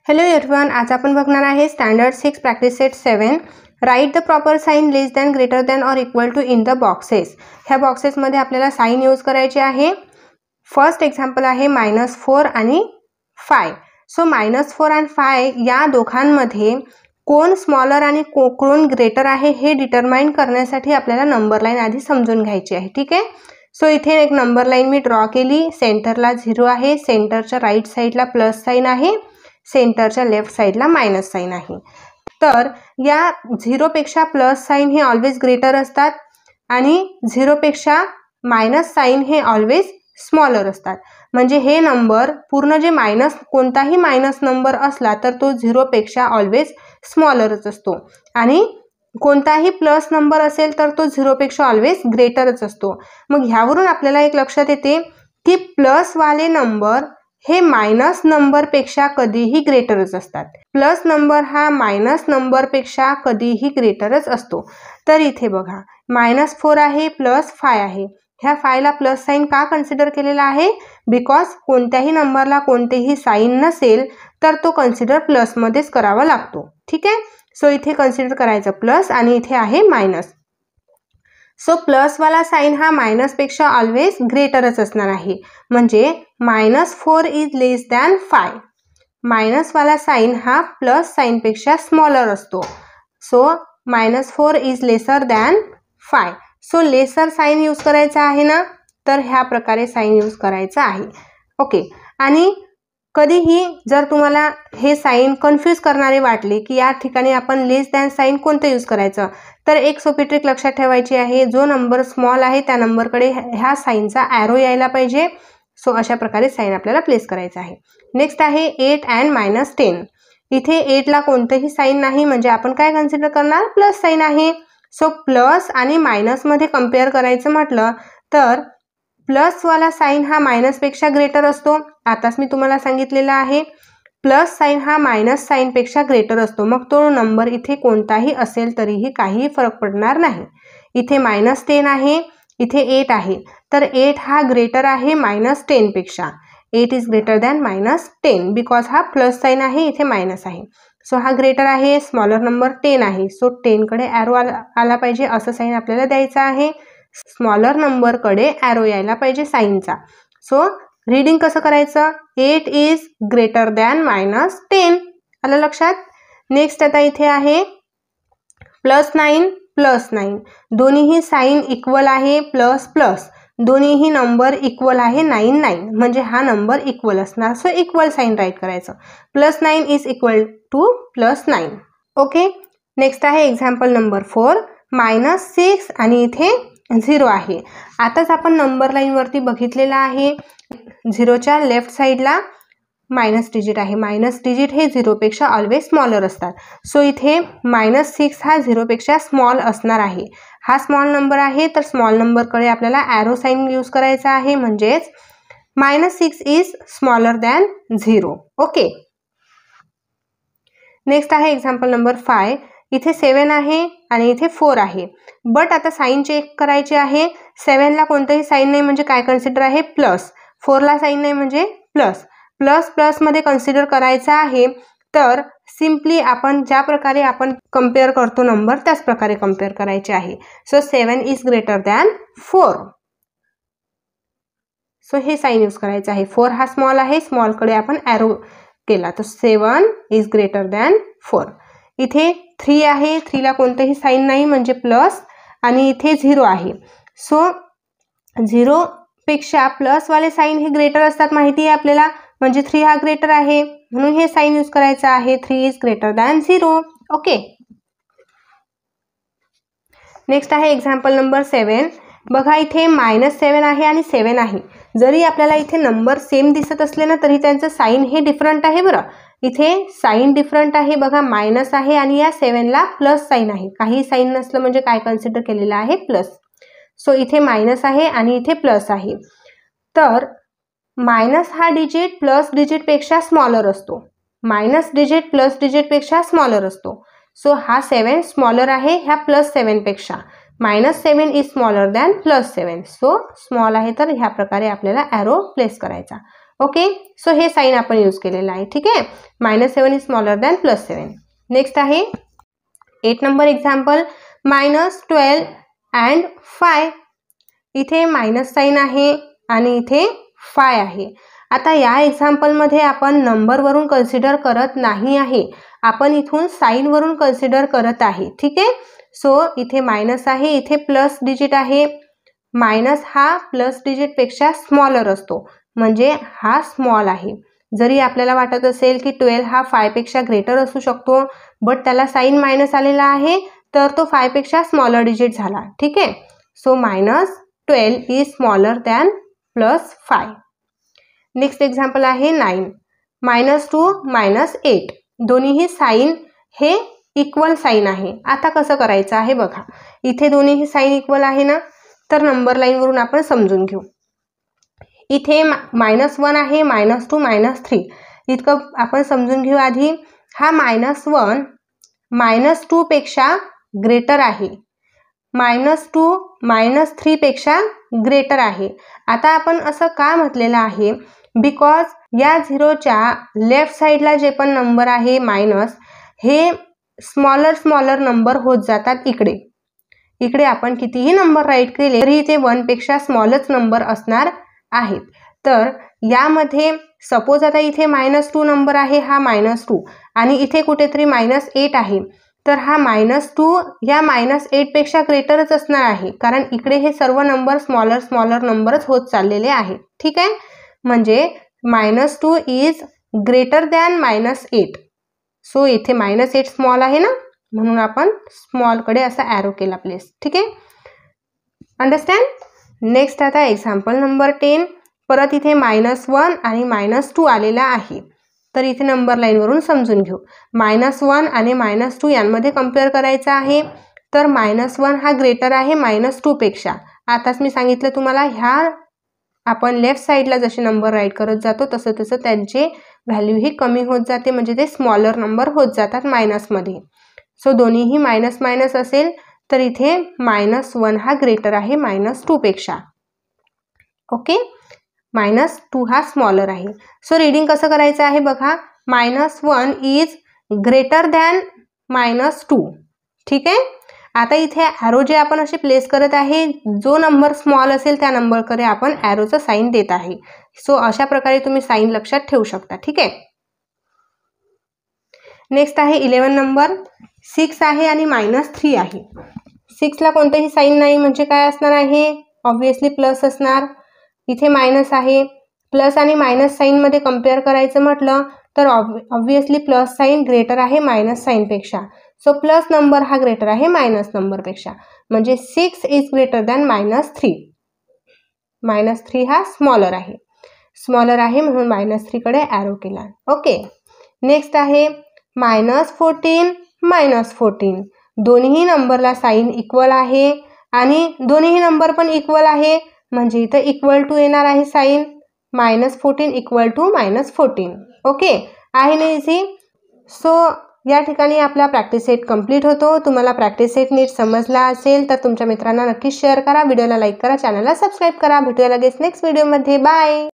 Hello everyone, आज आपण बघणार आहे standard 6 practice set 7. Write the proper sign less than greater than और equal to in the boxes. ह्या बॉक्सेसमध्ये आपल्याला साइन यूज करायचे आहे. फर्स्ट एक्झाम्पल आहे -4 आणि 5. सो -4 आणि 5 या दोघांमध्ये कोण स्मॉलर आणि कोण ग्रेटर आहे हे डिटरमाइन करण्यासाठी आपल्याला नंबर लाईन आधी समजून घ्यायची आहे. ठीक आहे. सो इथे एक नंबर लाईन मी ड्रॉ केली. सेंटरला 0 आहे, सेंटरच्या राईट साईडला प्लस साइन आहे, सेंटरच्या लेफ्ट साईडला मायनस साइन आहे. तर या 0 पेक्षा प्लस साइन हे ऑलवेज ग्रेटर असतात आणि 0 पेक्षा मायनस साइन हे ऑलवेज स्मॉलर असतात. म्हणजे हे नंबर पूर्ण जे कोणताही मायनस नंबर असला तर तो 0 पेक्षा ऑलवेज स्मॉलरच असतो आणि कोणताही प्लस नंबर असेल तर तो 0 पेक्षा ऑलवेज ग्रेटरच असतो. मग ह्यावरून आपल्याला एक लक्षात येते की प्लस वाले नंबर हे मायनस नंबर पेक्षा कधीही ग्रेटरच असतात. प्लस नंबर हा मायनस नंबर पेक्षा कधीही ग्रेटरच असतो. तर इथे बघा -4 आहे प्लस 5 आहे. ह्या 5 ला प्लस साइन का कन्सिडर केलेला आहे? बिकॉज कोणत्याही नंबरला कोणतेही साइन नसेल तर तो कन्सिडर प्लस मध्येच करावा लागतो. ठीक आहे. सो इथे कन्सिडर करायचं प्लस आणि इथे आहे मायनस. सो प्लस वाला साइन हा मायनस पेक्षा ऑलवेज ग्रेटरच असणार आहे. म्हणजे -4 इज लेस दॅन 5. मायनस वाला साइन हा प्लस साइन पेक्षा स्मॉलर असतो. So -4 is lesser than 5. So lesser sign use करायचा आहे ना, तर ह्या प्रकारे साइन यूज करायचा आहे. ओके. आणि कधीही जर तुम्हाला हे साइन कन्फ्यूज करणारे वाटले की या ठिकाणी आपण लेस दॅन साइन कोणतं यूज करायचं, तर एक सोपी ट्रिक लक्षात ठेवायची आहे. जो नंबर स्मॉल आहे त्या नंबरकडे ह्या साइनचा ॲरो यायला पाहिजे. सो अशा प्रकारे साइन आपल्याला प्लेस करायचं आहे. नेक्स्ट आहे 8 अँड -10. इथे 8 ला कोणतंही साइन नाही म्हणजे आपण काय कन्सिडर करणार? प्लस साइन आहे. सो प्लस आणि मायनस मध्ये कम्पेअर करायचं म्हटलं तर प्लस वाला साइन हा मायनस पेक्षा ग्रेटर असतो. आताच मी तुम्हाला सांगितलेलं आहे प्लस साइन हा मायनस साइन पेक्षा ग्रेटर असतो. मग तो नंबर इथे कोणताही असेल तरीही काही फरक पडणार नाही. इथे -10 आहे, इथे 8 आहे, तर 8 हा ग्रेटर आहे -10 पेक्षा. 8 इज ग्रेटर दॅन -10 बिकॉज हा प्लस साइन आहे, इथे मायनस आहे. सो हा ग्रेटर आहे, स्मॉलर नंबर 10 आहे. सो 10 कडे ॲरो आला पाहिजे असं साइन आपल्याला द्यायचं आहे. स्मॉलर नंबरकडे ॲरो यायला पाहिजे साइनचा. सो रीडिंग कसं करायचं? 8 इज ग्रेटर दॅन -10. आलं लक्षात? नेक्स्ट आता इथे आहे +9 +9. दोन्हीही साइन इक्वल आहे, प्लस प्लस दोन्हीही नंबर इक्वल आहे 9 9 म्हणजे हा नंबर इक्वल असणार. सो इक्वल साइन राईट करायचं. +9 is equal to +9. Okay. Next आहे एक्झाम्पल नंबर 4. -6 आणि इथे 0 आहे. आताच आपण नंबर लाईन वरती बघितलेला आहे 0च्या लेफ्ट साईडला मायनस डिजिट आहे. मायनस डिजिट हे 0 पेक्षा ऑलवेज स्मॉलर असतात. सो इथे -6 हा 0 पेक्षा स्मॉल असणार आहे. हा स्मॉल नंबर आहे तर स्मॉल नंबरकडे आपल्याला ॲरो साइन यूज करायचा आहे. म्हणजेच -6 is smaller than 0. Okay. Next आहे एक्झाम्पल नंबर 5. इथे 7 आहे आणि इथे 4 आहे. बट आता साइन चेक करायचे आहे. 7 ला कोणतंही साइन नाही म्हणजे काय कन्सिडर आहे? प्लस. 4 ला साइन नाही म्हणजे प्लस. प्लस प्लस मध्ये कन्सिडर करायचं आहे. तर सिम्पली आपण ज्या प्रकारे आपण कम्पेअर करतो नंबर त्याच प्रकारे कम्पेअर करायचे आहे. So 7 is greater than 4. So हे साइन यूज करायचं आहे. 4 हा स्मॉल आहे, स्मॉलकडे आपण ॲरो केला तर 7 इज ग्रेटर दॅन 4. इथे 3 आहे, 3 ला कोणतंही साइन नाही म्हणजे प्लस आणि इथे 0 आहे. सो 0 पेक्षा प्लस वाले साइन हे ग्रेटर असतात माहिती आहे आपल्याला. म्हणजे 3 हा ग्रेटर आहे म्हणून हे साइन यूज करायचं आहे. 3 is greater than 0. Okay. Next आहे एक्झाम्पल नंबर 7. बघा इथे -7 आहे आणि 7 आहे. जरी आपल्याला इथे नंबर सेम दिसत असले ना तरी त्यांचं साइन हे डिफरंट आहे. बरं, इथे साइन डिफरंट आहे. बघा मायनस आहे आणि या 7 ला प्लस साइन आहे. काही साइन नसलं म्हणजे काय कन्सिडर केलेलं आहे? प्लस. सो इथे मायनस आहे आणि इथे प्लस आहे. तर मायनस हा डिजिट प्लस डिजिट पेक्षा स्मॉलर असतो. मायनस डिजिट प्लस डिजिट पेक्षा स्मॉलर असतो. सो हा 7 स्मॉलर आहे ह्या +7 पेक्षा. -7 is smaller than +7. So small आहे तर ह्या प्रकारे आपल्याला ॲरो प्लेस करायचा. ओके, सो हे साईन आपण यूज केलेलं आहे. ठीक आहे, -7 इज स्मॉलर दॅन +7. नेक्स्ट आहे 8 नंबर एक्झाम्पल, -12 अँड 5. इथे मायनस साईन आहे आणि इथे 5 आहे. आता या एक्झाम्पलमध्ये आपण नंबरवरून कन्सिडर करत नाही आहे, आपण इथून साईनवरून कन्सिडर करत आहे. ठीक आहे, सो इथे मायनस आहे, इथे प्लस डिजिट आहे. मायनस हा प्लस डिजिटपेक्षा स्मॉलर असतो, म्हणजे हा स्मॉल आहे. जरी आपल्याला वाटत असेल की 12 हा 5 पेक्षा ग्रेटर असू शकतो, बट त्याला साईन मायनस आलेला आहे, तर तो 5 पेक्षा स्मॉलर डिजिट झाला. ठीक आहे, so -12 is smaller than +5. Next example आहे 9. -2 -8. दोन्हीही साईन हे इक्वल साईन आहे. आता कसं करायचं आहे बघा, इथे दोन्हीही साईन इक्वल आहे ना, तर नंबर लाईनवरून आपण समजून घेऊ. इथे -1 आहे, -2 -3. इतकं आपण समजून घेऊ आधी. हा -1 -2 पेक्षा ग्रेटर आहे, -2 -3 पेक्षा ग्रेटर आहे. आता आपण असं का म्हटलेलं आहे, बिकॉज या 0च्या लेफ्ट साईडला जे पण नंबर आहे मायनस, हे स्मॉलर नंबर होत जातात. इकडे आपण कितीही नंबर राईट केले तरी ते 1 पेक्षा स्मॉलच नंबर असणार आहेत. तर यामध्ये सपोज आता इथे -2 नंबर आहे, हा -2, आणि इथे कुठेतरी -8 आहे, तर हा -2 या -8 पेक्षा ग्रेटरच असणार आहे, कारण इकडे हे सर्व नंबर स्मॉलर नंबरच होत चाललेले आहेत. ठीक आहे, म्हणजे -2 इज ग्रेटर दॅन -8. सो इथे -8 स्मॉल आहे ना, म्हणून आपण स्मॉलकडे असा ॲरो केला प्लेस. ठीक आहे, अंडरस्टँड. नेक्स्ट आता एक्झाम्पल नंबर 10. परत इथे -1 आणि -2 आलेला आहे, तर इथे नंबर लाईनवरून समजून घेऊ. -1 आणि -2 यांमध्ये कम्पेअर करायचं आहे, तर -1 हा ग्रेटर आहे -2 पेक्षा. आताच मी सांगितलं तुम्हाला, ह्या आपण लेफ्ट साईडला जसे नंबर राईट करत जातो तसं त्यांचे व्हॅल्यू ही कमी होत जाते, म्हणजे ते स्मॉलर नंबर होत जातात मायनसमध्ये. सो दोन्हीही मायनस असेल, तर इथे -1 हा ग्रेटर आहे -2 पेक्षा. ओके, -2 हा स्मॉलर आहे. सो रीडिंग कसं करायचं आहे बघा, -1 इज ग्रेटर दॅन -2. ठीक आहे, आता इथे ॲरो जे आपण असे प्लेस करत आहे, जो नंबर स्मॉल असेल त्या नंबरकडे आपण ॲरोचं साईन देत आहे. सो अशा प्रकारे तुम्ही साईन लक्षात ठेवू शकता. ठीक आहे, नेक्स्ट आहे 11 नंबर. 6 आहे आणि -3 आहे. 6ला कोणतंही साईन नाही, म्हणजे काय असणार आहे, ऑब्व्हियसली प्लस असणार. इथे मायनस आहे, प्लस आणि मायनस साईनमध्ये कम्पेअर करायचं म्हटलं तर ऑब्व्हियसली प्लस साईन ग्रेटर आहे मायनस साईनपेक्षा. सो प्लस नंबर हा ग्रेटर आहे मायनस नंबरपेक्षा, म्हणजे 6 इज ग्रेटर दॅन -3. -3 हा स्मॉलर आहे म्हणून -3कडे ॲरो केला. ओके, नेक्स्ट आहे -14 -14. दोन्ही नंबरला साईन इक्वल आहे आणि दोन्ही नंबर पण इक्वल आहे, म्हणजे इथं इक्वल टू येणार आहे साईन. -14 equal to -14. ओके, आहे ना इझी. सो या ठिकाणी आपला प्रॅक्टिस सेट कंप्लीट होतो. तुम्हाला प्रॅक्टिस सेट नीट समजला असेल तर तुमच्या मित्रांना नक्कीच शेअर करा, व्हिडिओला लाईक करा, चॅनलला सबस्क्राईब करा. भेटूया लगेच नेक्स्ट व्हिडिओमध्ये. बाय.